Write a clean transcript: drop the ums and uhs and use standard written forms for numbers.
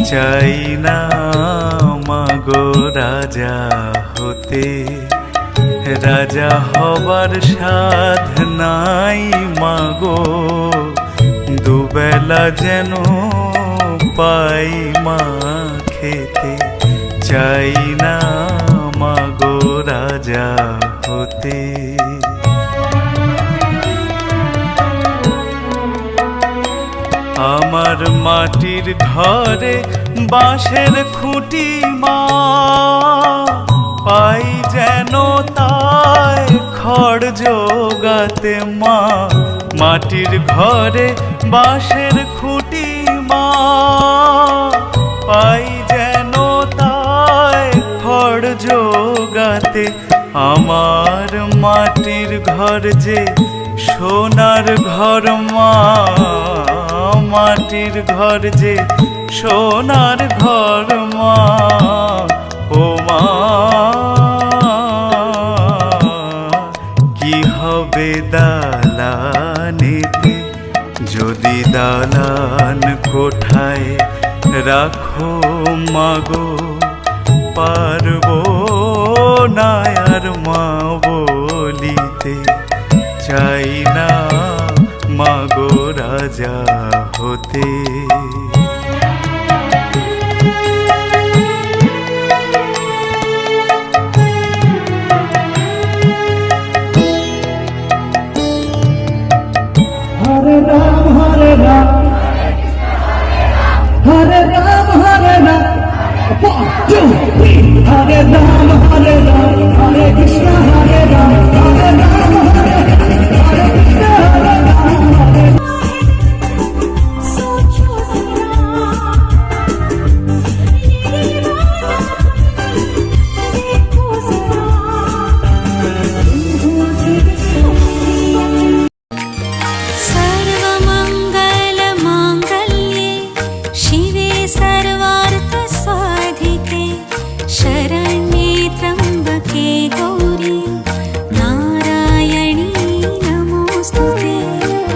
চাই না মাগো রাজা হতে, রাজা হবার সাধ নাই মাগো, দুবেলা যেন পাই মা খেতে। চাই না মাগো রাজা হতে। আমার মাটির ঘরে বাঁশের খুঁটি মা, পাই যেন তাই খড় জোগাতে মা। মাটির ঘরে বাঁশের খুঁটি মা, পাই যেন তাই খড় জোগাতে। আমার মাটির ঘর যে সোনার ঘর মা, মাটির ঘর যে সোনার ঘর মা। ও মা কি হবে দালানেতে, যদি দালান কোঠায় রাখো মাগো, পারবো না আর মা বলিতে। চাই না মাগো রাজা হতে।